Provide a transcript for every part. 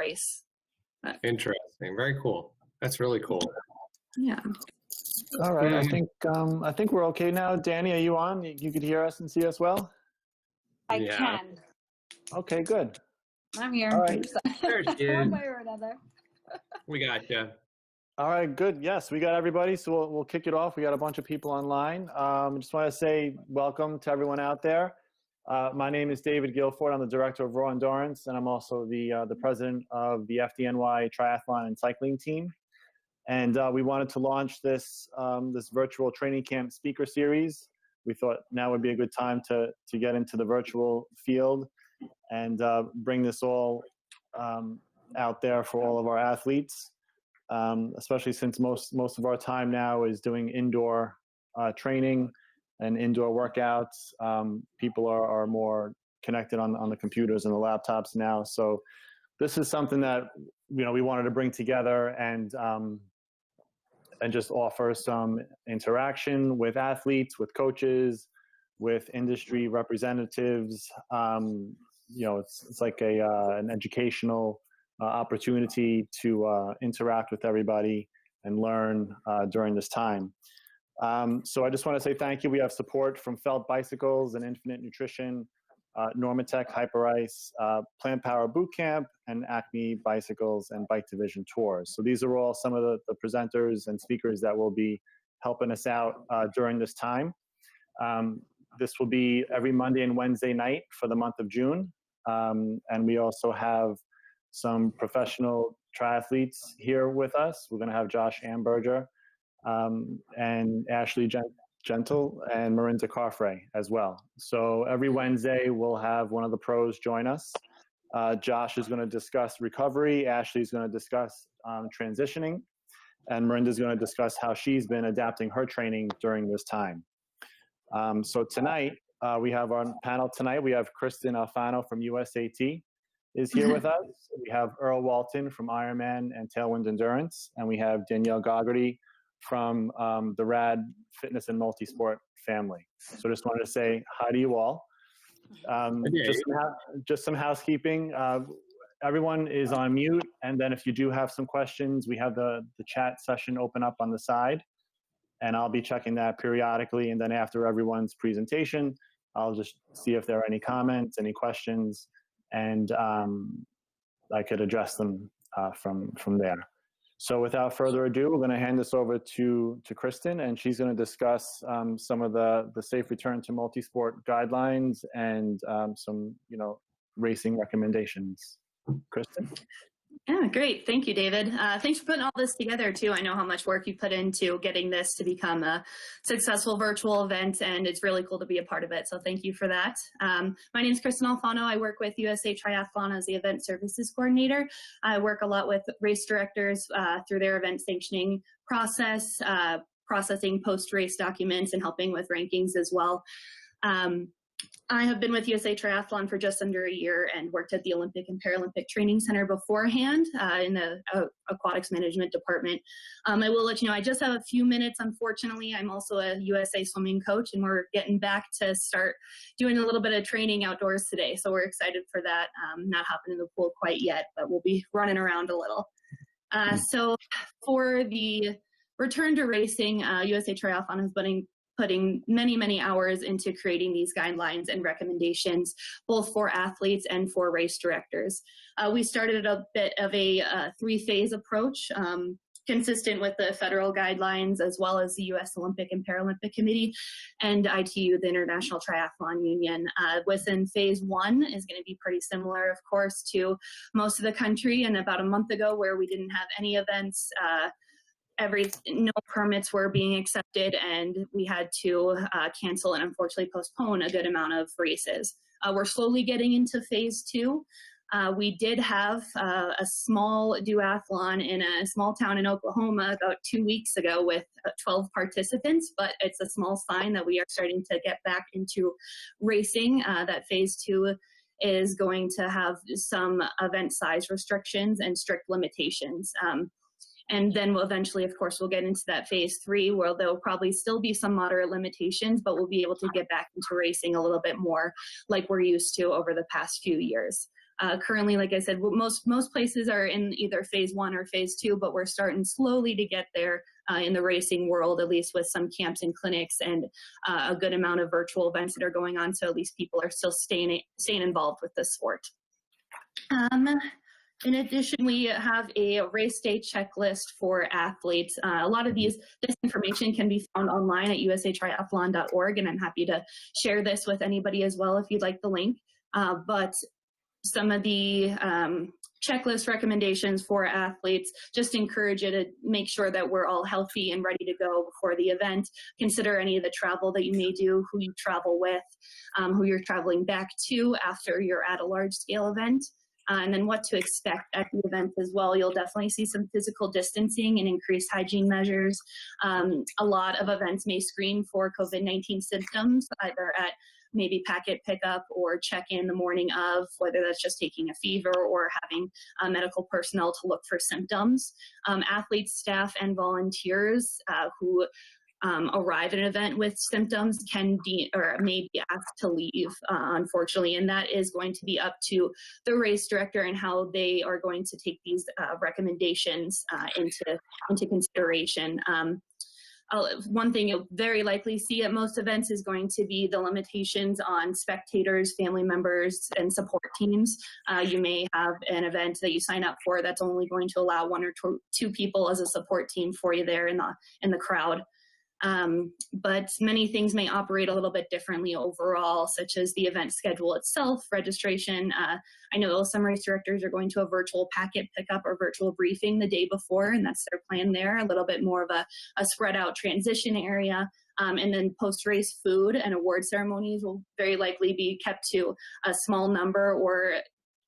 race. Interesting. Very cool. That's really cool. Yeah. All right. I think we're okay now. Danny, are you on? You could hear us and see us well? I can. Okay, good. I'm here. All right. There she is. One way or another. We got you. All right, good. Yes, we got everybody. So we'll kick it off. We got a bunch of people online. Just want to say welcome to everyone out there. My name is David Guilford. I'm the director of Raw Endurance, and I'm also the president of the FDNY Triathlon and Cycling team. And we wanted to launch this virtual training camp speaker series. We thought now would be a good time to get into the virtual field and bring this all out there for all of our athletes, especially since most of our time now is doing indoor training and indoor workouts. People are more connected on the computers and the laptops now. So this is something that we wanted to bring together and just offer some interaction with athletes, with coaches, with industry representatives. It's like an educational opportunity to interact with everybody and learn during this time. So I just want to say thank you. We have support from Felt Bicycles and Infinite Nutrition, Normatec Hyperice, Plant Power Bootcamp, and Acme Bicycles and Bike Division Tours. So these are all some of the presenters and speakers that will be helping us out during this time. This will be every Monday and Wednesday night for the month of June. And we also have some professional triathletes here with us. We're going to have Josh Amberger and Ashley Gentle and Marinda Carfrey as well. So every Wednesday we'll have one of the pros join us. Josh is going to discuss recovery. Ashley's going to discuss transitioning, and Marinda's going to discuss how she's been adapting her training during this time. So tonight we have our panel tonight. We have Kristin Alfano from USAT is here with us. We have Earl Walton from Ironman and Tailwind Endurance, and we have Danielle Gogarty from the RaD Fitness and Multisport family. So just wanted to say hi to you all. Just some housekeeping. Everyone is on mute, and then if you do have some questions, we have the chat session open up on the side, and I'll be checking that periodically, and then after everyone's presentation, I'll just see if there are any comments, any questions, and I could address them from there. So without further ado, we're going to hand this over to Kristin, and she's going to discuss some of the safe return to multisport guidelines and some racing recommendations. Kristin? Yeah, great. Thank you, David. Thanks for putting all this together, too. I know how much work you put into getting this to become a successful virtual event, and it's really cool to be a part of it. So thank you for that. My name is Kristin Alfano. I work with USA Triathlon as the event services coordinator. I work a lot with race directors through their event sanctioning process, processing post-race documents, and helping with rankings as well. I have been with USA Triathlon for just under a year and worked at the Olympic and Paralympic Training Center beforehand in the aquatics management department. I will let you know, I just have a few minutes, unfortunately. I'm also a USA swimming coach, and we're getting back to start doing a little bit of training outdoors today. So we're excited for that. Not hopping in the pool quite yet, but we'll be running around a little. So for the return to racing, USA Triathlon has been putting many hours into creating these guidelines and recommendations, both for athletes and for race directors. We started a bit of a three-phase approach, consistent with the federal guidelines, as well as the U.S. Olympic and Paralympic Committee and ITU, the International Triathlon Union. Within phase one is going to be pretty similar, of course, to most of the country. And about a month ago, where we didn't have any events, no permits were being accepted, and we had to cancel and unfortunately postpone a good amount of races. We're slowly getting into phase two. We did have a small duathlon in a small town in Oklahoma about 2 weeks ago with 12 participants, but it's a small sign that we are starting to get back into racing. That phase two is going to have some event size restrictions and strict limitations. And then we'll eventually, of course, we'll get into that phase three, where there'll probably still be some moderate limitations, but we'll be able to get back into racing a little bit more like we're used to over the past few years. Currently, like I said, most places are in either phase 1 or phase 2, but we're starting slowly to get there in the racing world, at least with some camps and clinics and a good amount of virtual events that are going on. So at least people are still staying involved with the sport. In addition, we have a race day checklist for athletes. A lot of this information can be found online at usatriathlon.org, and I'm happy to share this with anybody as well if you'd like the link. But some of the checklist recommendations for athletes just encourage you to make sure that we're all healthy and ready to go before the event. Consider any of the travel that you may do, who you travel with, who you're traveling back to after you're at a large scale event. And then what to expect at the event as well. You'll definitely see some physical distancing and increased hygiene measures. A lot of events may screen for COVID-19 symptoms, either at maybe packet pickup or check-in the morning of, whether that's just taking a fever or having medical personnel to look for symptoms. Athletes, staff, and volunteers who arrive at an event with symptoms may be asked to leave, unfortunately, and that is going to be up to the race director and how they are going to take these recommendations into consideration. One thing you'll very likely see at most events is going to be the limitations on spectators, family members, and support teams. You may have an event that you sign up for that's only going to allow 1 or 2 people as a support team for you there in the crowd. But many things may operate a little bit differently overall, such as the event schedule itself, registration. I know some race directors are going to a virtual packet pickup or virtual briefing the day before, and that's their plan there, a little bit more of a spread out transition area. And then post-race food and award ceremonies will very likely be kept to a small number or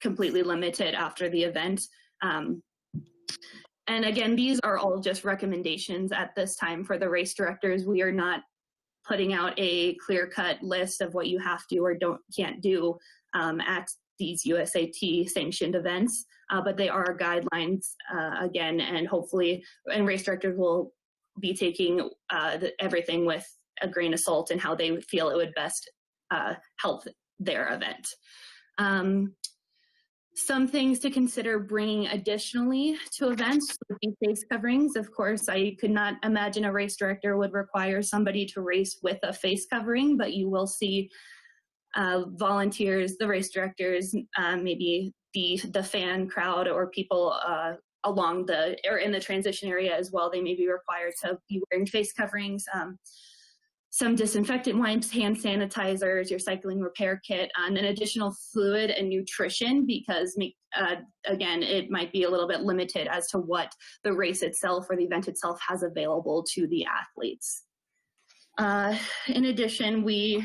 completely limited after the event. And again, these are all just recommendations at this time for the race directors. We are not putting out a clear-cut list of what you have to or can't do at these USAT sanctioned events, but they are guidelines again, and hopefully, and race directors will be taking everything with a grain of salt and how they feel it would best help their event. Some things to consider bringing additionally to events would be face coverings. Of course, I could not imagine a race director would require somebody to race with a face covering, but you will see volunteers, the race directors, maybe the fan crowd or people along or in the transition area as well. They may be required to be wearing face coverings. Some disinfectant wipes, hand sanitizers, your cycling repair kit, and then additional fluid and nutrition because, again, it might be a little bit limited as to what the race itself or the event itself has available to the athletes. In addition, we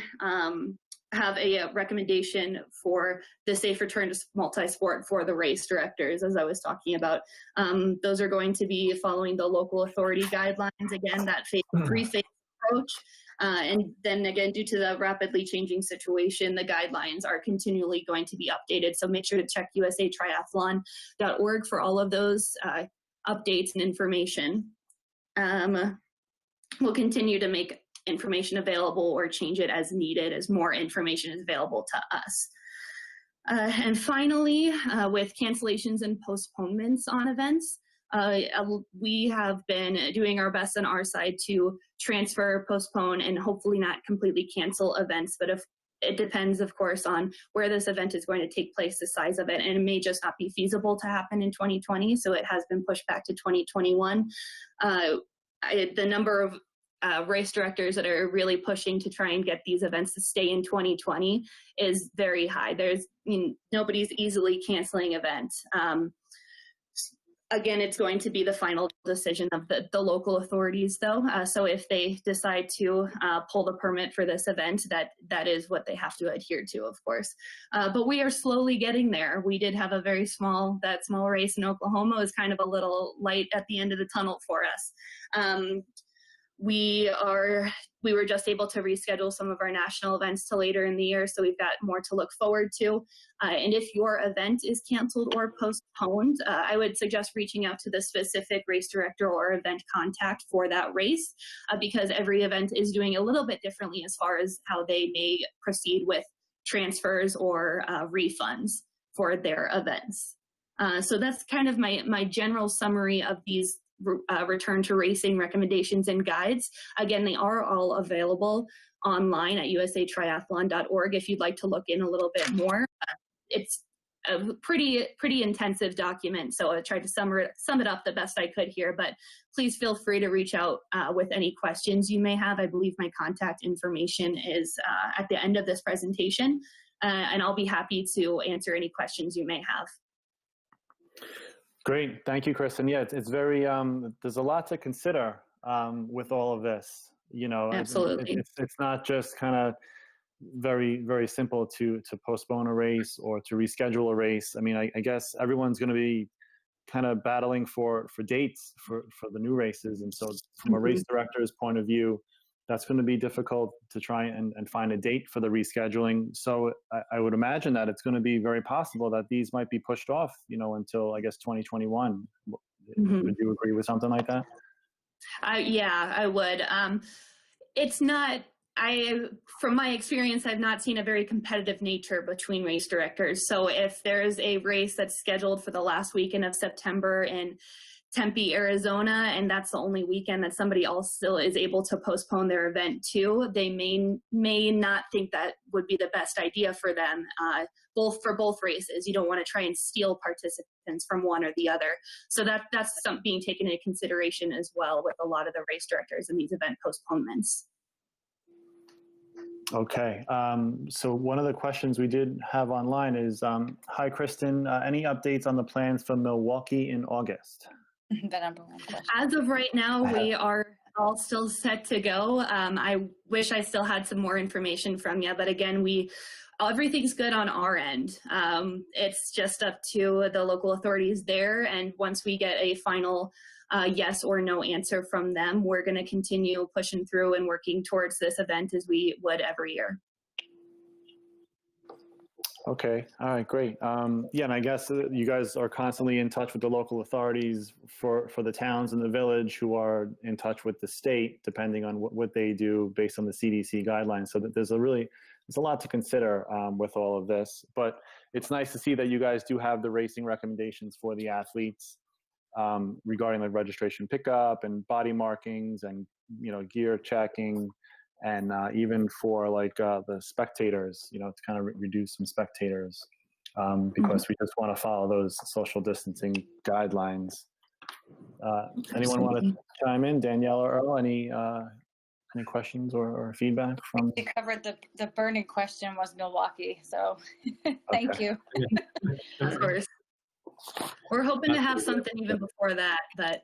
have a recommendation for the safe return to multi-sport for the race directors, as I was talking about. Those are going to be following the local authority guidelines, again, that three-phase approach. And then again, due to the rapidly changing situation, the guidelines are continually going to be updated. So make sure to check usatriathlon.org for all of those updates and information. We'll continue to make information available or change it as needed as more information is available to us. And finally, with cancellations and postponements on events, we have been doing our best on our side to transfer, postpone, and hopefully not completely cancel events. But if it depends, of course, on where this event is going to take place, the size of it, and it may just not be feasible to happen in 2020. So it has been pushed back to 2021. The number of race directors that are really pushing to try and get these events to stay in 2020 is very high. Nobody's easily canceling events. Again, it's going to be the final decision of the local authorities, though. So if they decide to pull the permit for this event, that is what they have to adhere to, of course. But we are slowly getting there. We did have a small race in Oklahoma was kind of a little light at the end of the tunnel for us. We were just able to reschedule some of our national events to later in the year, so we've got more to look forward to. And if your event is canceled or postponed, I would suggest reaching out to the specific race director or event contact for that race, because every event is doing a little bit differently as far as how they may proceed with transfers or refunds for their events. So that's kind of my general summary of these return to racing recommendations and guides. Again, they are all available online at usatriathlon.org if you'd like to look in a little bit more. It's a pretty intensive document, so I tried to sum it up the best I could here, but please feel free to reach out with any questions you may have. I believe my contact information is at the end of this presentation, and I'll be happy to answer any questions you may have. Great, thank you, Kristin. Yeah, it's very, there's a lot to consider with all of this. You know, absolutely. It's not just kind of very simple to postpone a race or to reschedule a race. I mean, I guess everyone's going to be kind of battling for dates for the new races, and so from a race director's point of view, that's going to be difficult to try and find a date for the rescheduling. So I would imagine that it's going to be very possible that these might be pushed off, you know, until I guess 2021. Would you agree with something like that? Yeah, I would. It's not, from my experience, I've not seen a very competitive nature between race directors. So if there's a race that's scheduled for the last weekend of September in Tempe, Arizona, and that's the only weekend that somebody also is able to postpone their event to, they may not think that would be the best idea for them, for both races. You don't want to try and steal participants from one or the other. So that's something being taken into consideration as well with a lot of the race directors in these event postponements. Okay, so one of the questions we did have online is, hi Kristin, any updates on the plans for Milwaukee in August? The number one question. As of right now, we are all still set to go. I wish I still had some more information from you, but again, everything's good on our end. It's just up to the local authorities there, and once we get a final yes or no answer from them, we're going to continue pushing through and working towards this event as we would every year. Okay, all right, great. Yeah, and I guess you guys are constantly in touch with the local authorities for the towns in the village, who are in touch with the state, depending on what they do based on the CDC guidelines. So that there's a lot to consider with all of this. But it's nice to see that you guys do have the racing recommendations for the athletes regarding like registration pickup and body markings and, you know, gear checking. And even for like the spectators, you know, to kind of reduce some spectators because we just want to follow those social distancing guidelines. Anyone want to chime in? Danielle or Earl, any questions or feedback from? You covered the burning question was Milwaukee, so thank you. Of course. We're hoping to have something even before that, but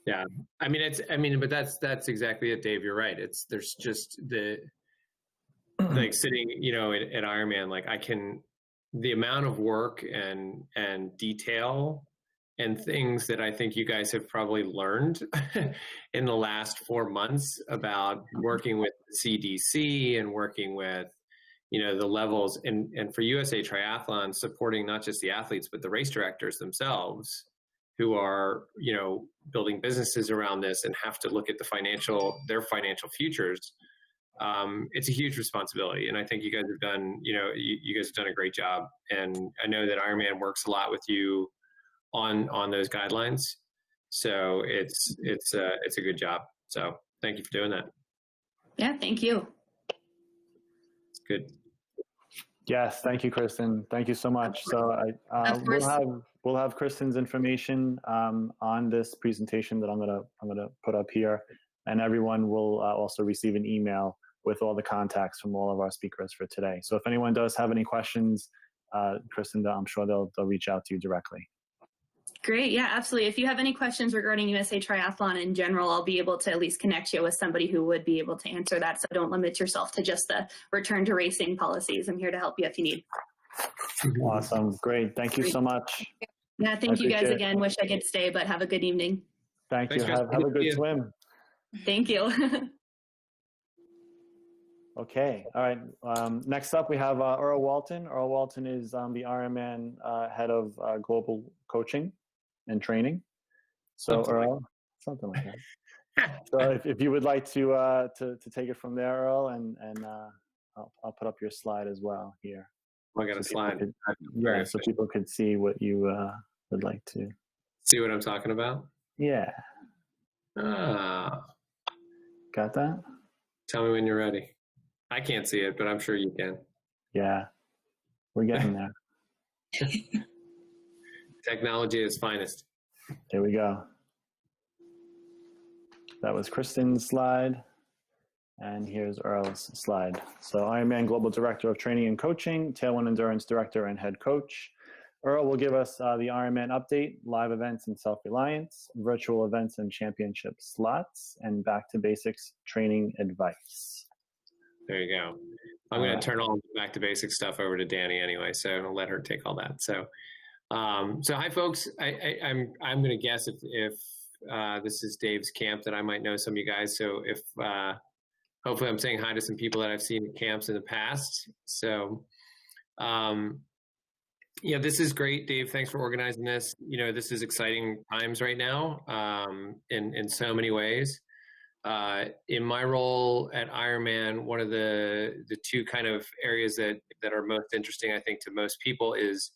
yeah, but that's exactly it, Dave. You're right. There's just like sitting, you know, at Ironman, like the amount of work and detail and things that I think you guys have probably learned in the last 4 months about working with CDC and working with, you know, the levels and for USA Triathlon, supporting not just the athletes, but the race directors themselves, who are, you know, building businesses around this and have to look at their financial futures. It's a huge responsibility. And I think you guys have done, you know, you guys have done a great job. And I know that Ironman works a lot with you on those guidelines. So it's a good job. So thank you for doing that. yeah, thank you. It's good. Yes, thank you, Kristin. Thank you so much. So we'll have Kristin's information on this presentation that I'm gonna put up here, and everyone will also receive an email with all the contacts from all of our speakers for today. So if anyone does have any questions, Kristin, I'm sure they'll reach out to you directly. Great. Yeah, absolutely. If you have any questions regarding USA Triathlon in general, I'll be able to at least connect you with somebody who would be able to answer that. So don't limit yourself to just the return to racing policies. I'm here to help you if you need. Awesome. Great. Thank you so much. Yeah, thank you guys again. Wish I could stay, but have a good evening. Thank you. Have a good swim. Thank you. Okay. All right. Next up, we have Earl Walton. Earl Walton is the Ironman head of global coaching and training. So Earl, something like that. So if you would like to take it from there, Earl, and I'll put up your slide as well here. I got a slide. Yeah, so people could see what you would like to. See what I'm talking about? Yeah. Ah. Got that? Tell me when you're ready. I can't see it, but I'm sure you can. Yeah. We're getting there. Technology is finest. There we go. That was Kristin's slide. And here's Earl's slide. So Ironman Global Director of Training and Coaching, Tailwind Endurance Director and Head Coach. Earl will give us the Ironman update, live events and self-reliance, virtual events and championship slots, and back to basics training advice. There you go. I'm going to turn all the back to basics stuff over to Danny anyway, so I'll let her take all that. So, so hi folks. I'm going to guess if this is Dave's camp that I might know some of you guys. So if hopefully I'm saying hi to some people that I've seen at camps in the past. So, yeah, this is great, Dave. Thanks for organizing this. You know, this is exciting times right now in so many ways. In my role at Ironman, one of the two kind of areas that are most interesting, I think, to most people is,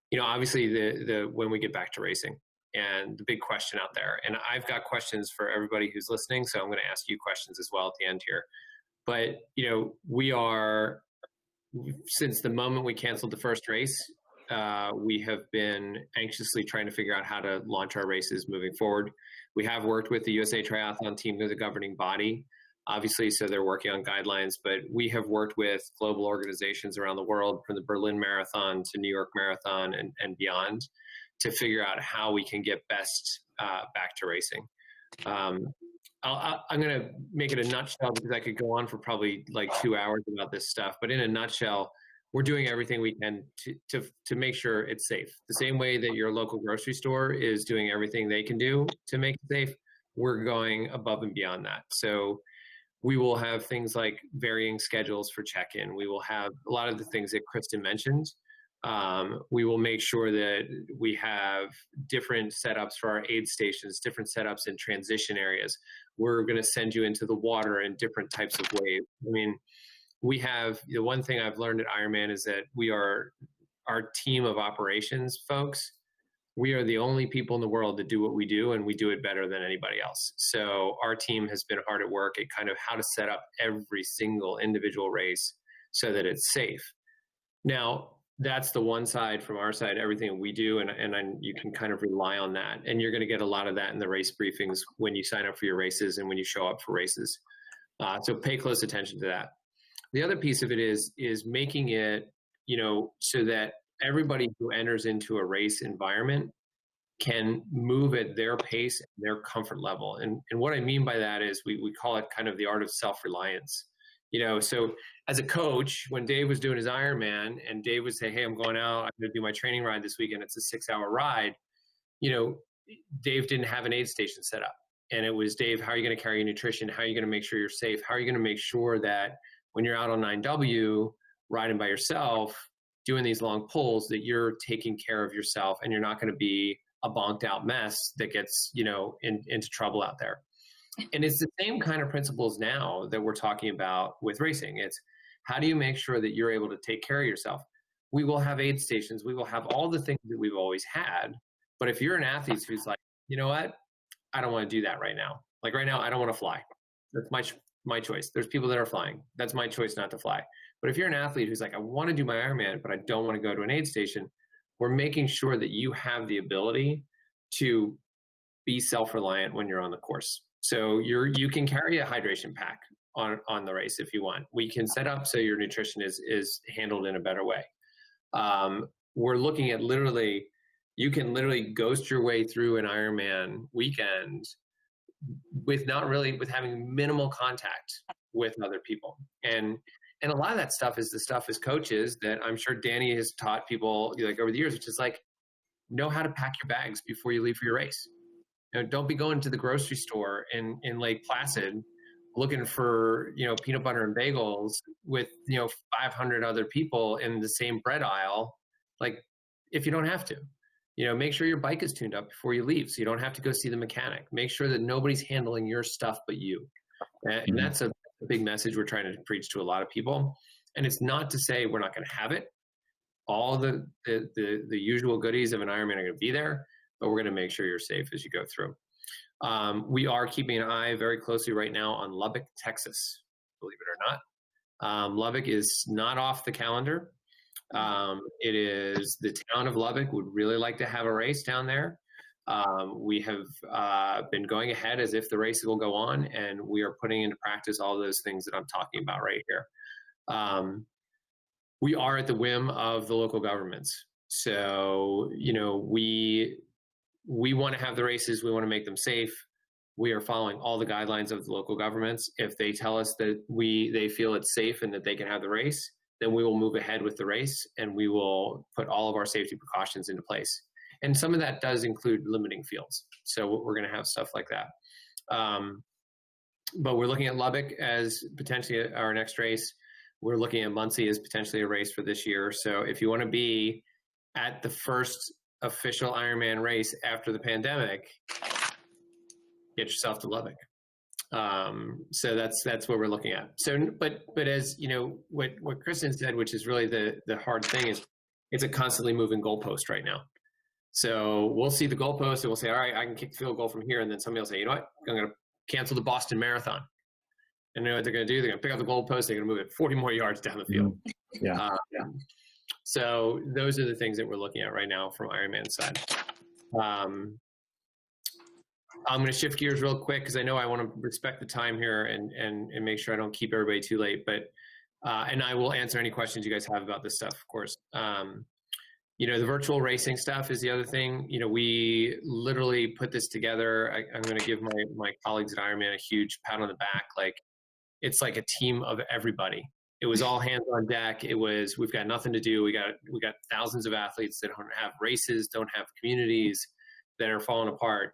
you know, obviously the when we get back to racing and the big question out there. And I've got questions for everybody who's listening, so I'm going to ask you questions as well at the end here. But, you know, we are, since the moment we canceled the first race, we have been anxiously trying to figure out how to launch our races moving forward. We have worked with the USA Triathlon team, they're the governing body, obviously, so they're working on guidelines, but we have worked with global organizations around the world, from the Berlin Marathon to New York Marathon and beyond, to figure out how we can get best back to racing. I'm going to make it a nutshell because I could go on for probably like 2 hours about this stuff, but in a nutshell, we're doing everything we can to make sure it's safe. The same way that your local grocery store is doing everything they can do to make it safe, we're going above and beyond that. So we will have things like varying schedules for check-in. We will have a lot of the things that Kristin mentioned. We will make sure that we have different setups for our aid stations, different setups in transition areas. We're going to send you into the water in different types of ways. I mean, we have, the one thing I've learned at Ironman is that we are, our team of operations folks, we are the only people in the world that do what we do, and we do it better than anybody else. So our team has been hard at work at kind of how to set up every single individual race so that it's safe. Now, that's the one side. From our side, everything we do, and you can kind of rely on that. And you're going to get a lot of that in the race briefings when you sign up for your races and when you show up for races. So pay close attention to that. The other piece of it is making it, you know, so that everybody who enters into a race environment can move at their pace and their comfort level. And what I mean by that is we call it kind of the art of self-reliance. You know, so as a coach, when Dave was doing his Ironman and Dave would say, hey, I'm going out, I'm going to do my training ride this weekend, it's a 6-hour ride, you know, Dave didn't have an aid station set up. And it was, Dave, how are you going to carry your nutrition? How are you going to make sure you're safe? How are you going to make sure that when you're out on 9W, riding by yourself, doing these long pulls, that you're taking care of yourself and you're not going to be a bonked out mess that gets, you know, into trouble out there. And it's the same kind of principles now that we're talking about with racing. It's how do you make sure that you're able to take care of yourself? We will have aid stations. We will have all the things that we've always had. But if you're an athlete who's like, you know what, I don't want to do that right now. Like right now, I don't want to fly. That's my choice. There's people that are flying. That's my choice not to fly. But if you're an athlete who's like, I want to do my Ironman, but I don't want to go to an aid station, we're making sure that you have the ability to be self-reliant when you're on the course. So you can carry a hydration pack on the race if you want. We can set up so your nutrition is handled in a better way. We're looking at literally, you can literally ghost your way through an Ironman weekend with having minimal contact with other people. And a lot of that stuff is the stuff as coaches that I'm sure Danny has taught people like over the years, which is like, know how to pack your bags before you leave for your race. You know, don't be going to the grocery store in Lake Placid looking for, you know, peanut butter and bagels with, you know, 500 other people in the same bread aisle. Like, if you don't have to, you know, make sure your bike is tuned up before you leave so you don't have to go see the mechanic. Make sure that nobody's handling your stuff but you. And that's a big message we're trying to preach to a lot of people. And it's not to say we're not going to have it. all the usual goodies of an Ironman are going to be there, but we're going to make sure you're safe as you go through. We are keeping an eye very closely right now on Lubbock, Texas, believe it or not. Lubbock is not off the calendar. It is the town of Lubbock would really like to have a race down there. We have been going ahead as if the races will go on, and we are putting into practice all those things that I'm talking about right here. We are at the whim of the local governments. So, you know, we want to have the races. We want to make them safe. We are following all the guidelines of the local governments. If they tell us that they feel it's safe and that they can have the race, then we will move ahead with the race, and we will put all of our safety precautions into place. And some of that does include limiting fields. So we're going to have stuff like that. But we're looking at Lubbock as potentially our next race. We're looking at Muncie as potentially a race for this year. So if you want to be at the first official Ironman race after the pandemic, get yourself to Lubbock. So that's what we're looking at. So, but as you know, what Kristin said, which is really the hard thing, is it's a constantly moving goalpost right now. So we'll see the goalpost and we'll say, all right, I can kick the field goal from here. And then somebody will say, you know what, I'm going to cancel the Boston Marathon. And you know what they're going to do? They're going to pick up the goalpost. They're going to move it 40 more yards down the field. Yeah. So those are the things that we're looking at right now from Ironman's side. I'm going to shift gears real quick because I know I want to respect the time here and make sure I don't keep everybody too late. But and I will answer any questions you guys have about this stuff, of course. You know, the virtual racing stuff is the other thing. You know, we literally put this together. I'm going to give my colleagues at Ironman a huge pat on the back. Like, it's like a team of everybody. It was all hands on deck. It was, we've got nothing to do. We got thousands of athletes that don't have races, don't have communities, that are falling apart.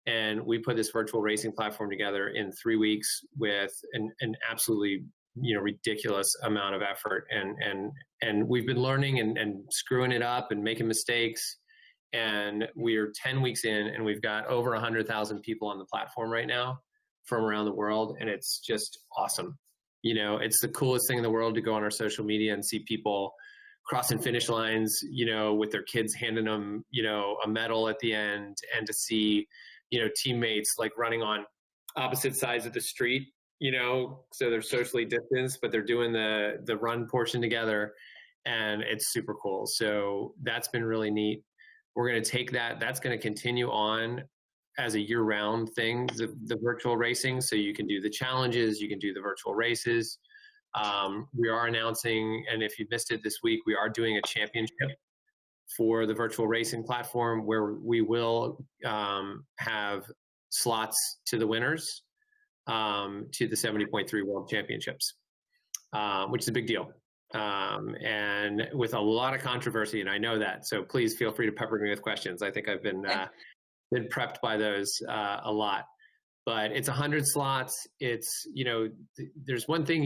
And we put this virtual racing platform together in 3 weeks with an absolutely, you know, ridiculous amount of effort. And we've been learning and screwing it up and making mistakes. And we are 10 weeks in, and we've got over 100,000 people on the platform right now from around the world. And it's just awesome. You know, it's the coolest thing in the world to go on our social media and see people crossing finish lines, you know, with their kids handing them, you know, a medal at the end, and to see, you know, teammates like running on opposite sides of the street, you know, so they're socially distanced, but they're doing the run portion together, and it's super cool. So that's been really neat. We're going to take that's going to continue on as a year-round thing, the virtual racing. So you can do the challenges, you can do the virtual races. We are announcing, and if you missed it this week, we are doing a championship for the virtual racing platform, where we will have slots to the winners to the 70.3 World Championships, which is a big deal. And with a lot of controversy, and I know that, so please feel free to pepper me with questions. I think I've been prepped by those a lot. But it's 100 slots. It's, you know, there's one thing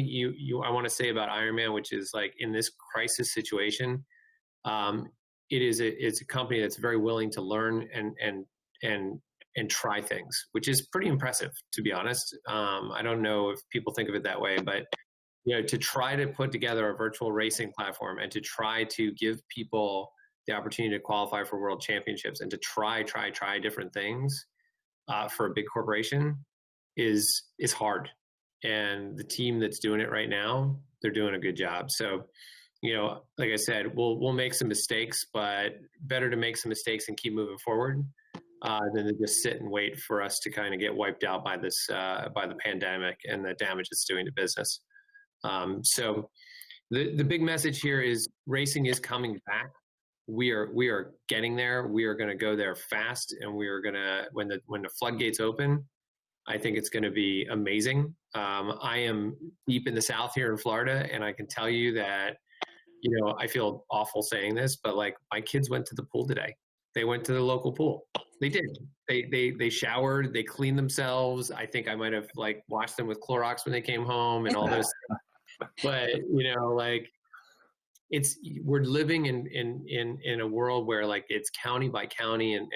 I want to say about Ironman, which is, like, in this crisis situation, it's a company that's very willing to learn and try things, which is pretty impressive, to be honest. I don't know if people think of it that way, but, you know, to try to put together a virtual racing platform and to try to give people the opportunity to qualify for world championships and to try different things for a big corporation is hard. And the team that's doing it right now, they're doing a good job. So, you know, like I said, we'll make some mistakes, but better to make some mistakes and keep moving forward than to just sit and wait for us to kind of get wiped out by this by the pandemic and the damage it's doing to business. So the big message here is racing is coming back. We are getting there. We are going to go there fast, and we are going to, when the floodgates open, I think it's going to be amazing. I am deep in the South here in Florida, and I can tell you that, you know, I feel awful saying this, but, like, my kids went to the pool today. They went to the local pool. They did. They showered. They cleaned themselves. I think I might have, like, washed them with Clorox when they came home and all this. But, you know, like, we're living in a world where, like, it's county by county and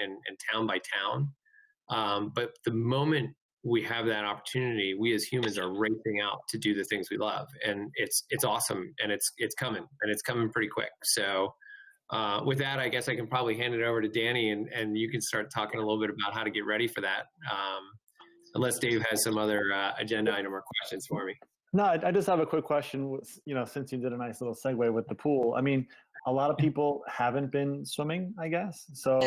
town by town. But the moment we have that opportunity, we as humans are racing out to do the things we love, and it's awesome, and it's coming, and it's coming pretty quick. So with that, I guess I can probably hand it over to Danny, and you can start talking a little bit about how to get ready for that. Unless Dave has some other agenda item or questions for me. No, I just have a quick question. Since you did a nice little segue with the pool, I mean, a lot of people haven't been swimming, I guess. So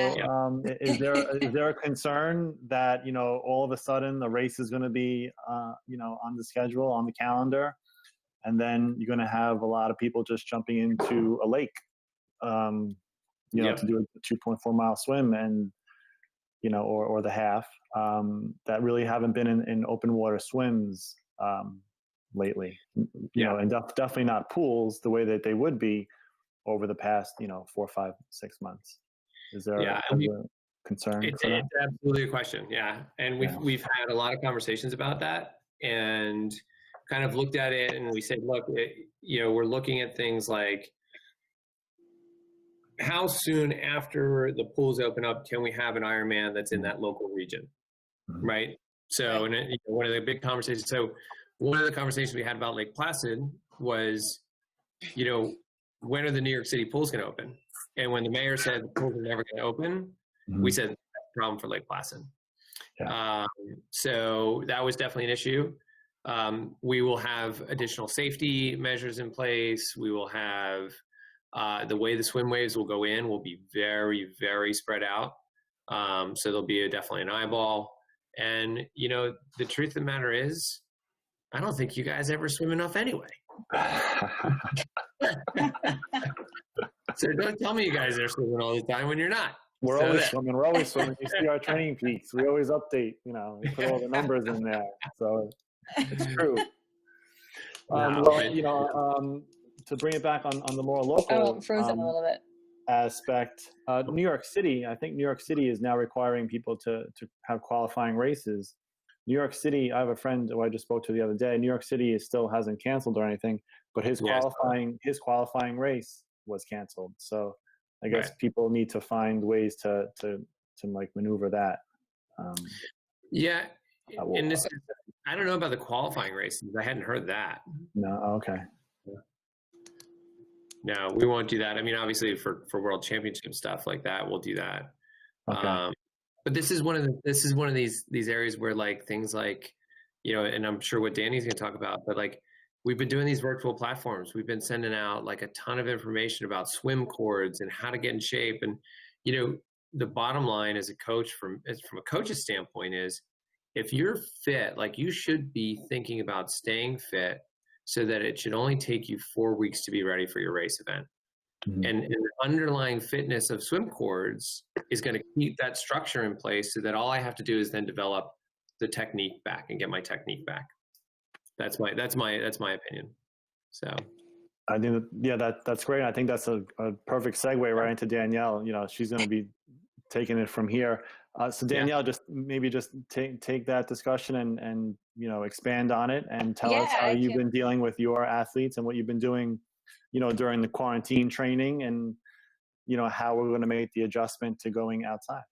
is there a concern that, all of a sudden the race is going to be, on the schedule, on the calendar, and then you're going to have a lot of people just jumping into a lake, to do a 2.4 mile swim and, or the half, that really haven't been in open water swims lately, and definitely not pools the way that they would be over the past, 4, 5, 6 months. Is there a concern? It's absolutely a question. Yeah. And we've had a lot of conversations about that and kind of looked at it, and we said, look, we're looking at things like, how soon after the pools open up can we have an Ironman that's in that local region, right? So, and one of the big conversations, one of the conversations we had about Lake Placid was, when are the New York City pools going to open? And when the mayor said the pools are never going to open, we said that's a problem for Lake Placid. Yeah. So that was definitely an issue. We will have additional safety measures in place. We will have the way the swim waves will go in will be very, very spread out. So there'll be definitely an eyeball. And, the truth of the matter is, I don't think you guys ever swim enough anyway. So don't tell me you guys are swimming all the time when you're not. We're always swimming. We're always swimming. You see our training peaks. We always update, we put all the numbers in there. So it's true. To bring it back on the more local frozen a little bit. Aspect, New York City, I think New York City is now requiring people to have qualifying races. New York City, I have a friend who I just spoke to the other day. New York City still hasn't canceled or anything, but his qualifying race was canceled. So I guess people need to find ways to like maneuver that. And this, I don't know about the qualifying races. I hadn't heard that. No, okay. No, we won't do that. I mean, obviously for world championship stuff like that, we'll do that. Okay. But this is one of these areas where like things like, and I'm sure what Danny's going to talk about, but like we've been doing these virtual platforms. We've been sending out like a ton of information about swim cords and how to get in shape. And, the bottom line as a coach from a coach's standpoint is if you're fit, like you should be thinking about staying fit so that it should only take you 4 weeks to be ready for your race event. Mm-hmm. And the underlying fitness of swim cords is going to keep that structure in place so that all I have to do is then develop the technique back and get my technique back. That's my opinion. So I think that's great. I think that's a perfect segue right into Danielle. She's going to be taking it from here. So Danielle, just take that discussion and expand on it and tell us how you've been dealing with your athletes and what you've been doing during the quarantine training and, how we're going to make the adjustment to going outside.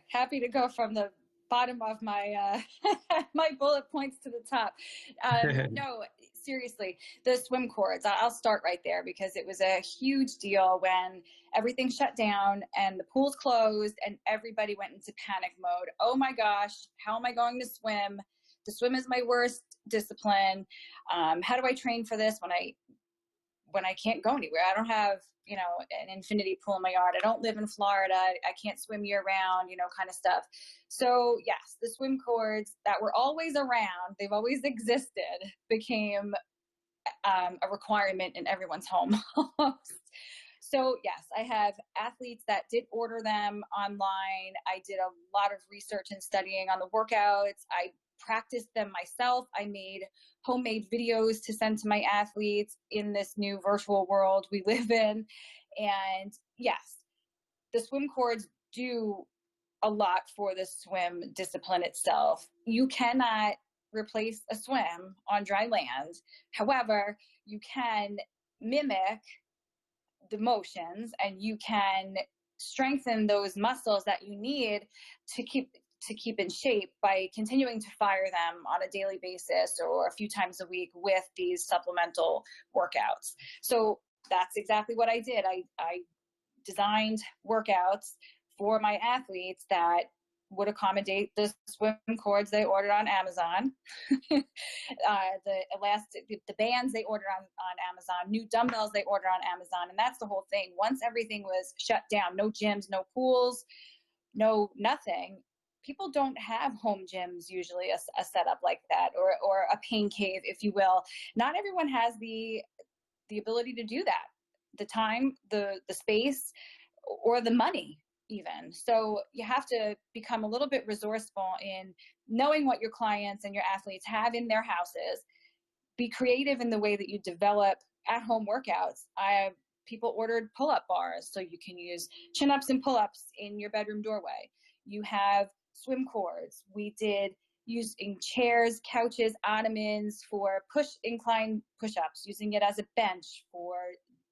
Happy to go from the bottom of my my bullet points to the top. No, seriously, the swim cords, I'll start right there because it was a huge deal when everything shut down and the pools closed and everybody went into panic mode. Oh my gosh, how am I going to swim? The swim is my worst discipline. How do I train for this when I can't go anywhere? I don't have, an infinity pool in my yard. I don't live in Florida. I can't swim year round, kind of stuff. So yes, the swim cords that were always around, they've always existed, became a requirement in everyone's home. So yes, I have athletes that did order them online. I did a lot of research and studying on the workouts. I practiced them myself. I made homemade videos to send to my athletes in this new virtual world we live in. And yes, the swim cords do a lot for the swim discipline itself. You cannot replace a swim on dry land. However, you can mimic the motions and you can strengthen those muscles that you need to keep in shape by continuing to fire them on a daily basis or a few times a week with these supplemental workouts. So that's exactly what I did. I designed workouts for my athletes that would accommodate the swim cords they ordered on Amazon, the bands they ordered on Amazon, new dumbbells they ordered on Amazon. And that's the whole thing. Once everything was shut down, no gyms, no pools, no nothing, people don't have home gyms usually, a setup like that, or a pain cave, if you will. Not everyone has the ability to do that, the time, the space, or the money even. So you have to become a little bit resourceful in knowing what your clients and your athletes have in their houses. Be creative in the way that you develop at-home workouts. People ordered pull-up bars, so you can use chin-ups and pull-ups in your bedroom doorway. You have swim cords. We did using chairs, couches, ottomans for incline push-ups, using it as a bench for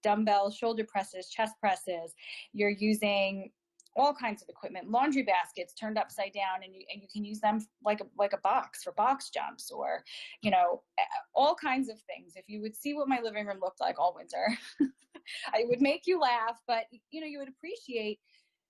dumbbell shoulder presses, chest presses. You're using all kinds of equipment, laundry baskets turned upside down, and you can use them like a box for box jumps, or, you know, all kinds of things. If you would see what my living room looked like all winter, it would make you laugh, but, you know, you would appreciate,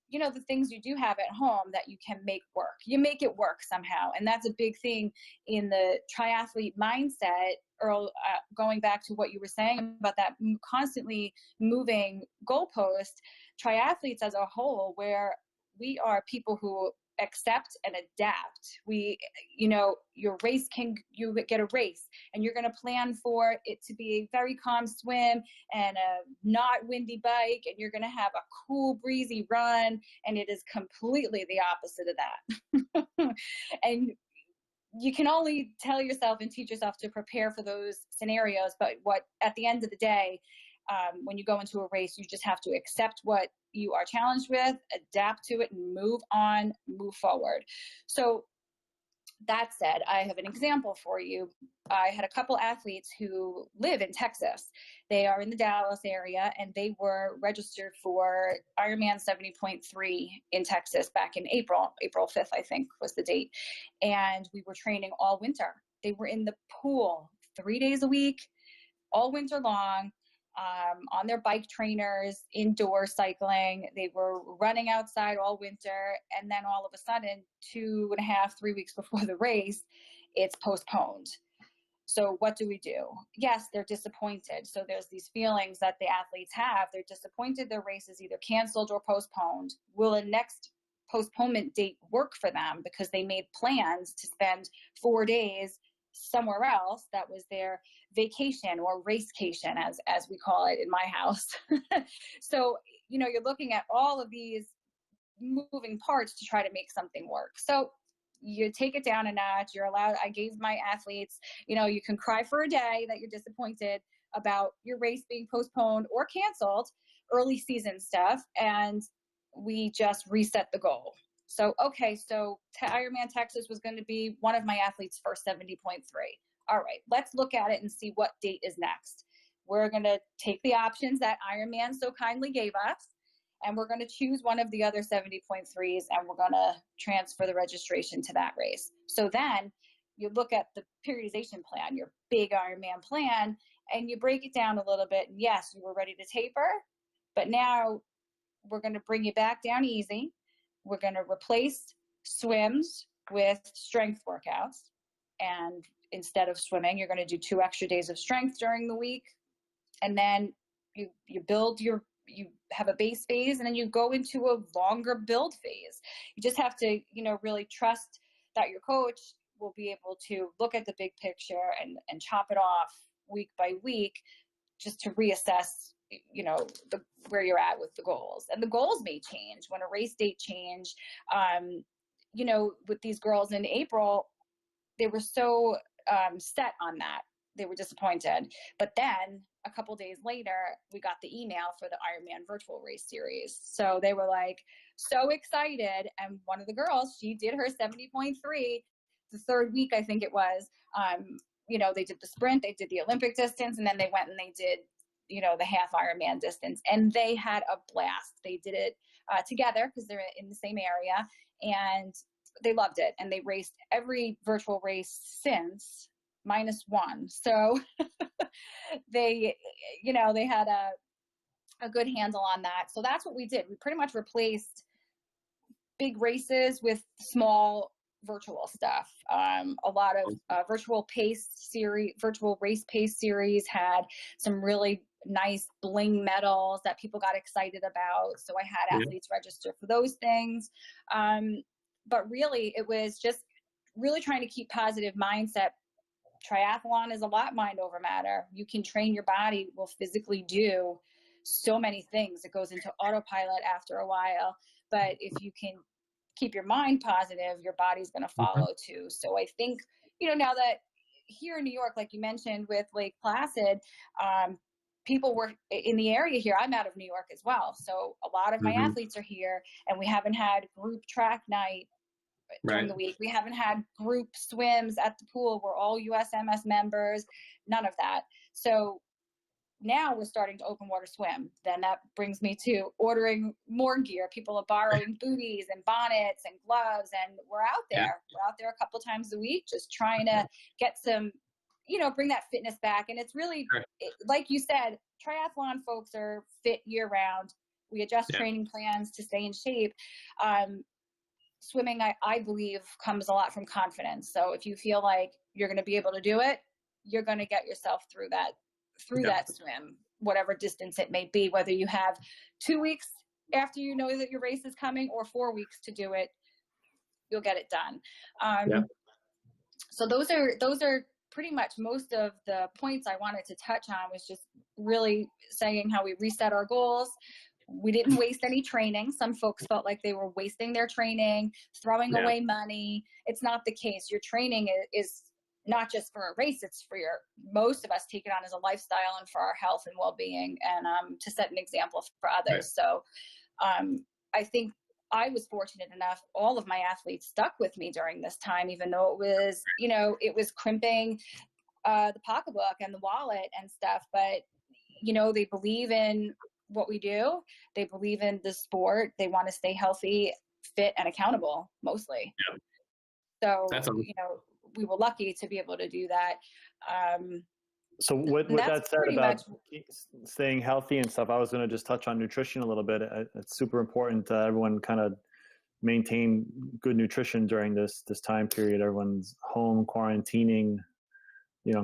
you know, the things you do have at home that you can make work. You make it work somehow. And that's a big thing in the triathlete mindset. Earl, going back to what you were saying about that constantly moving goalpost, triathletes as a whole, where we are people who accept and adapt. You know, you get a race and you're going to plan for it to be a very calm swim and a not windy bike, and you're going to have a cool breezy run, and it is completely the opposite of that. And you can only tell yourself and teach yourself to prepare for those scenarios, but at the end of the day, when you go into a race, you just have to accept what you are challenged with, adapt to it, and move on, move forward. So that said, I have an example for you. I had a couple athletes who live in Texas. They are in the Dallas area, and they were registered for Ironman 70.3 in Texas back in April 5th, I think was the date. And we were training all winter. They were in the pool 3 days a week, all winter long, on their bike trainers, indoor cycling. They were running outside all winter. And then all of a sudden, 2.5-3 weeks before the race, it's postponed. So what do we do? Yes, they're disappointed. So there's these feelings that the athletes have. They're disappointed their race is either canceled or postponed. Will a next postponement date work for them because they made plans to spend 4 days somewhere else? That was their vacation or racecation, as we call it in my house. So, you know, you're looking at all of these moving parts to try to make something work. So you take it down a notch. You're allowed, I gave my athletes, you know, you can cry for a day that you're disappointed about your race being postponed or canceled, early season stuff, and we just reset the goal. So, okay, so Ironman Texas was going to be one of my athletes' first 70.3. All right, let's look at it and see what date is next. We're going to take the options that Ironman so kindly gave us, and we're going to choose one of the other 70.3s, and we're going to transfer the registration to that race. So then you look at the periodization plan, your big Ironman plan, and you break it down a little bit. And yes, you were ready to taper, but now we're going to bring you back down easy. We're going to replace swims with strength workouts. And instead of swimming, you're going to do 2 extra days of strength during the week. And then you have a base phase, and then you go into a longer build phase. You just have to, you know, really trust that your coach will be able to look at the big picture and chop it off week by week, just to reassess, you know, where you're at with the goals. And the goals may change when a race date change. You know, with these girls in April, they were so set on that. They were disappointed. But then a couple days later, we got the email for the Ironman virtual race series. So they were like so excited. And one of the girls, she did her 70.3 the third week, I think it was. You know, they did the sprint, they did the Olympic distance, and then they went and they did, you know, the half Ironman distance. And they had a blast. They did it together because they're in the same area. And they loved it. And they raced every virtual race since, -1. So they, you know, they had a good handle on that. So that's what we did. We pretty much replaced big races with small virtual stuff. A lot of virtual race pace series had some really nice bling medals that people got excited about. So I had athletes register for those things. But really, it was just really trying to keep positive mindset. Triathlon is a lot mind over matter. You can train your body, will physically do so many things. It goes into autopilot after a while. But if you can keep your mind positive, your body's going to follow too. So I think, now that here in New York, like you mentioned with Lake Placid, people were in the area here. I'm out of New York as well. So a lot of my athletes are here, and we haven't had group track night during the week. We haven't had group swims at the pool. We're all USMS members, none of that. So now we're starting to open water swim. Then that brings me to ordering more gear. People are borrowing booties and bonnets and gloves, and we're out there. We're out there a couple times a week, just trying to get some, bring that fitness back. And it's really, like you said, triathlon folks are fit year round. We adjust training plans to stay in shape. Swimming, I believe, comes a lot from confidence. So if you feel like you're going to be able to do it, you're going to get yourself through that swim, whatever distance it may be, whether you have 2 weeks after you know that your race is coming or 4 weeks to do it, you'll get it done. So those are pretty much most of the points I wanted to touch on. Was just really saying how we reset our goals. We didn't waste any training. Some folks felt like they were wasting their training, throwing away money. It's not the case. Your training is not just for a race, it's for most of us take it on as a lifestyle and for our health and well-being, and to set an example for others. So I think I was fortunate enough, all of my athletes stuck with me during this time, even though it was crimping the pocketbook and the wallet and stuff, but they believe in what we do. They believe in the sport. They want to stay healthy, fit, and accountable mostly. So, we were lucky to be able to do that. So with that said about staying healthy and stuff, I was going to just touch on nutrition a little bit. It's super important everyone kind of maintain good nutrition during this time period. Everyone's home quarantining,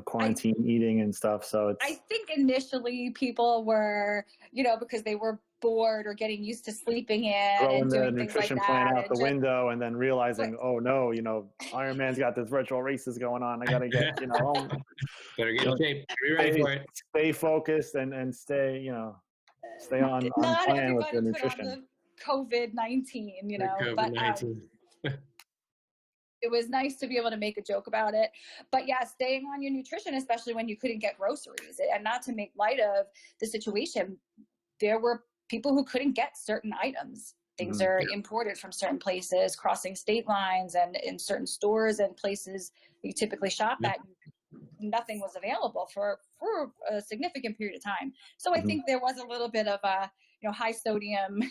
quarantine eating and stuff. So I think initially people were, because they were bored or getting used to sleeping in and doing things like that. Throwing the nutrition plan out the window and then realizing, oh no, Ironman's got this virtual races going on. I got to get, better get in shape. Be ready for it. Stay focused and stay, stay on plan with the nutrition. COVID-19, COVID-19. But it was nice to be able to make a joke about it. But staying on your nutrition, especially when you couldn't get groceries, and not to make light of the situation, there were people who couldn't get certain items. Things are imported from certain places, crossing state lines, and in certain stores and places you typically shop at, nothing was available for a significant period of time. So I think there was a little bit of high sodium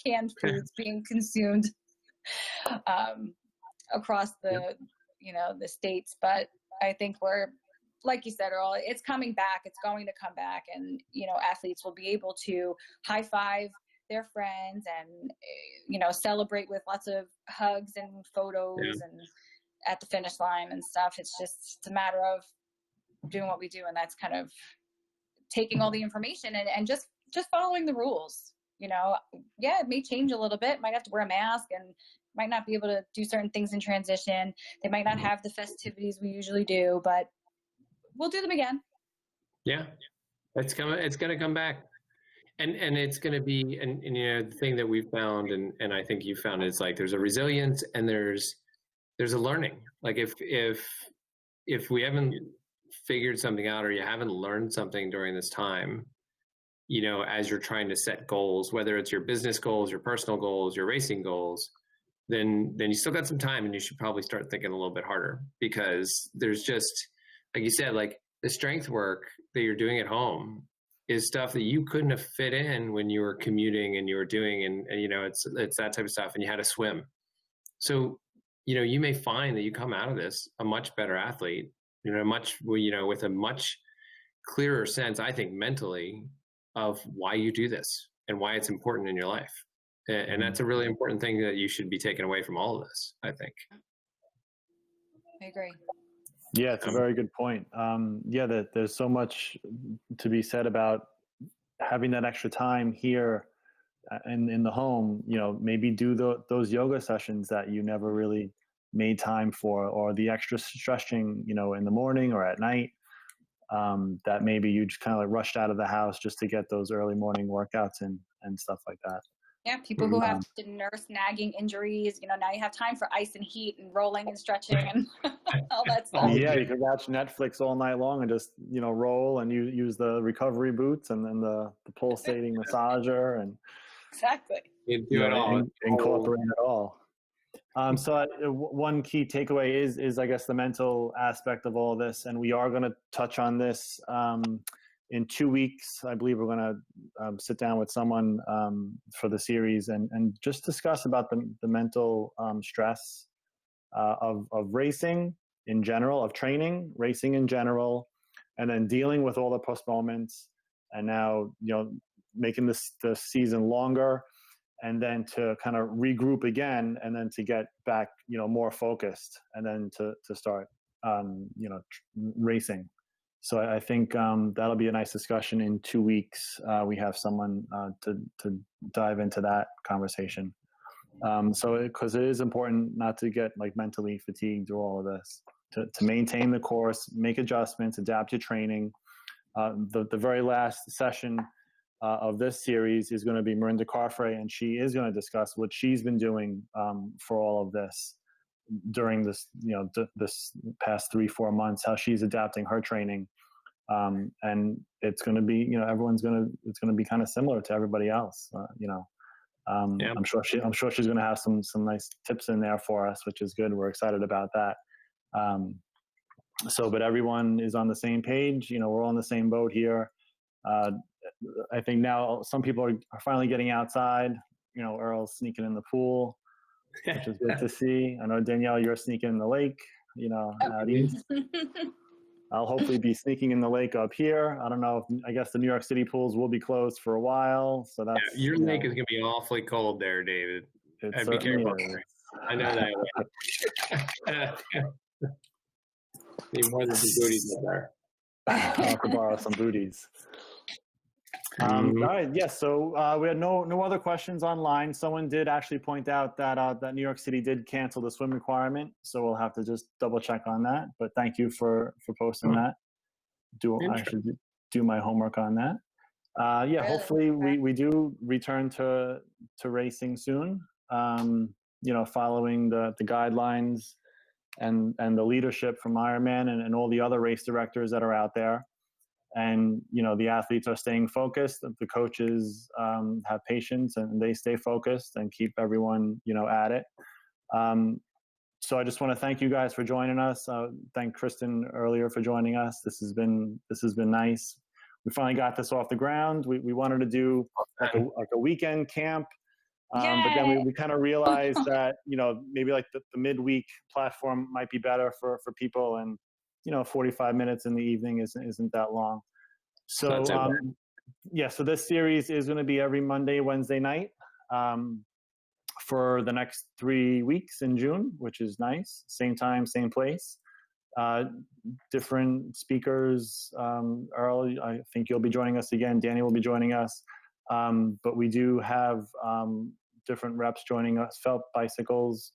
canned foods being consumed across the the states. But I think we're, like you said, Earl, it's coming back. It's going to come back, and athletes will be able to high five their friends and celebrate with lots of hugs and photos and at the finish line and stuff. It's a matter of doing what we do, and that's kind of taking all the information and just following the rules. It may change a little bit. Might have to wear a mask and might not be able to do certain things in transition. They might not have the festivities we usually do, but we'll do them again. Yeah, it's going to come back. And it's going to be, and the thing that we've found, and I think you found, is like, there's a resilience and there's a learning. Like if we haven't figured something out, or you haven't learned something during this time, as you're trying to set goals, whether it's your business goals, your personal goals, your racing goals, then you still got some time, and you should probably start thinking a little bit harder, because there's just, like you said, like the strength work that you're doing at home is stuff that you couldn't have fit in when you were commuting and you were doing, and it's that type of stuff, and you had to swim. So, you may find that you come out of this a much better athlete, with a much clearer sense, I think, mentally, of why you do this and why it's important in your life. And that's a really important thing that you should be taking away from all of this, I think. I agree. Yeah, it's a very good point. Yeah, there's so much to be said about having that extra time here in the home, maybe do those yoga sessions that you never really made time for, or the extra stretching, in the morning or at night, that maybe you just kind of like rushed out of the house just to get those early morning workouts and stuff like that. Yeah, people who have to nurse nagging injuries, now you have time for ice and heat and rolling and stretching and all that stuff. Yeah, you could watch Netflix all night long and just, roll and use the recovery boots and then the pulsating massager and exactly. You do it all. Incorporate it all. So one key takeaway is, I guess, the mental aspect of all this, and we are going to touch on this in 2 weeks. I believe we're going to sit down with someone for the series and just discuss about the mental stress of racing in general, of training, racing in general, and then dealing with all the postponements, and now making the season longer, and then to kind of regroup again, and then to get back more focused, and then to start racing. So I think that'll be a nice discussion in 2 weeks. We have someone to dive into that conversation. Because it is important not to get like mentally fatigued through all of this, to maintain the course, make adjustments, adapt your training. The very last session of this series is going to be Miranda Carfrey, and she is going to discuss what she's been doing for all of this during this, this past 3-4 months, how she's adapting her training. And it's going to be, it's going to be kind of similar to everybody else, Yeah. I'm sure she's going to have some nice tips in there for us, which is good. We're excited about that. But everyone is on the same page. We're all in the same boat here. I think now some people are finally getting outside. Earl's sneaking in the pool, which is good to see. I know, Danielle, you're sneaking in the lake. Out east. I'll hopefully be sneaking in the lake up here. I don't know. I guess the New York City pools will be closed for a while. So that's your lake is going to be awfully cold there, David. And be careful. I know that. Need more than some booties in there. I'll have to borrow some booties. All right. Yes. So we had no other questions online. Someone did actually point out that New York City did cancel the swim requirement. So we'll have to just double check on that. But thank you for posting that. I should do my homework on that. Hopefully we do return to racing soon. Following the guidelines and the leadership from Ironman and all the other race directors that are out there. And, the athletes are staying focused. The coaches have patience and they stay focused and keep everyone, at it. So I just want to thank you guys for joining us. Thank Kristin earlier for joining us. This has been nice. We finally got this off the ground. We wanted to do like a weekend camp. But then we kind of realized that, maybe like the midweek platform might be better for people, and 45 minutes in the evening isn't that long. So, so this series is going to be every Monday, Wednesday night for the next 3 weeks in June, which is nice. Same time, same place. Different speakers. Earl, I think you'll be joining us again. Danny will be joining us. But we do have different reps joining us. Felt Bicycles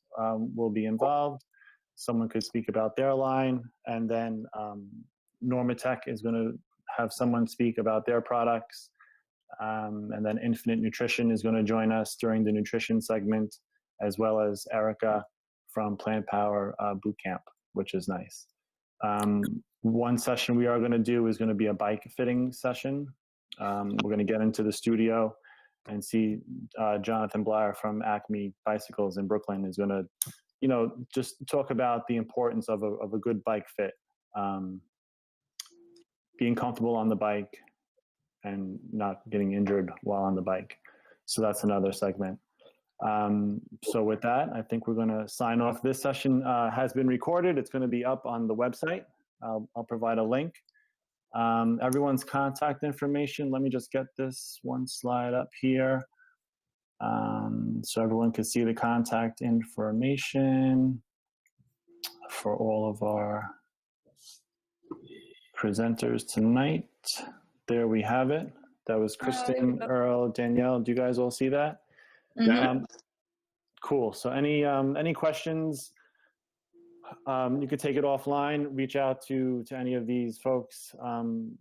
will be involved. Someone could speak about their line, and then Normatech is going to have someone speak about their products, and then Infinite Nutrition is going to join us during the nutrition segment, as well as Erica from Plant Power Bootcamp, which is nice. One session we are going to do is going to be a bike fitting session. We're going to get into the studio and see Jonathan Blair from Acme Bicycles in Brooklyn is going to just talk about the importance of a good bike fit, being comfortable on the bike and not getting injured while on the bike. So that's another segment. So with that, I think we're going to sign off. This session has been recorded. It's going to be up on the website. I'll provide a link. Everyone's contact information. Let me just get this one slide up here. So everyone can see the contact information for all of our presenters tonight. There we have it. That was Kristin, Earl, Danielle. Do you guys all see that? Mm-hmm. Cool. So any questions? You could take it offline, reach out to any of these folks, and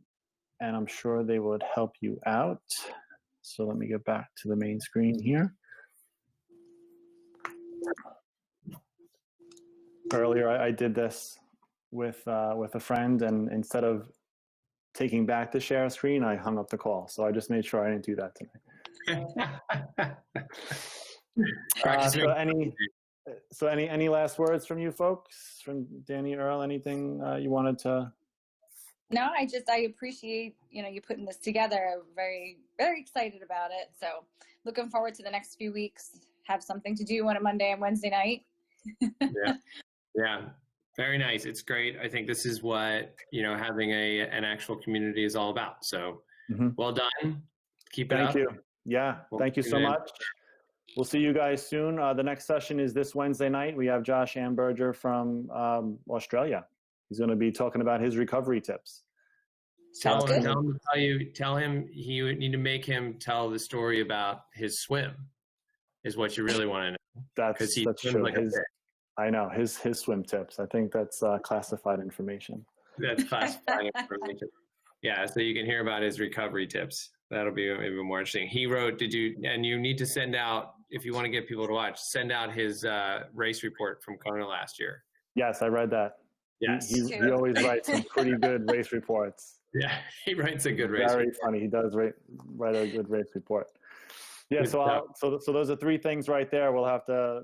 I'm sure they would help you out. So let me get back to the main screen here. Earlier, I did this with a friend, and instead of taking back the share screen, I hung up the call. So I just made sure I didn't do that tonight. So any last words from you folks, from Danny, Earl? Anything you wanted to? No, I appreciate, you putting this together. I'm very, very excited about it. So looking forward to the next few weeks. Have something to do on a Monday and Wednesday night. Yeah. Very nice. It's great. I think this is what, having an actual community is all about. So well done. Keep it up. Thank you. Yeah. Thank you so much. We'll see you guys soon. The next session is this Wednesday night. We have Josh Amberger from Australia. He's going to be talking about his recovery tips. Tell him you need to make him tell the story about his swim is what you really want to know. That's true. Like I know his swim tips. I think that's classified information. That's classified information. Yeah, so you can hear about his recovery tips. That'll be even more interesting. He wrote, and you need to send out, if you want to get people to watch, send out his race report from Kona last year. Yes, I read that. Yes. He always writes some pretty good race reports. Yeah, he writes a good race report. Very funny. He does write a good race report. Yeah, so those are three things right there we'll have to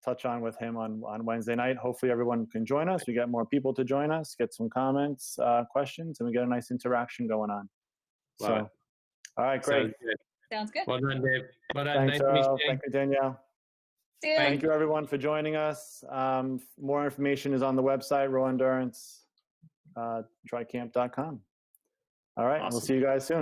touch on with him on Wednesday night. Hopefully everyone can join us. We get more people to join us, get some comments, questions, and we get a nice interaction going on. Love it. All right, great. Sounds good. Well done, Dave. Well done. Thanks, Earl. Thank you, Danielle. Thank you, everyone, for joining us. More information is on the website, RaW Endurance, trycamp.com. All right, awesome. We'll see you guys soon.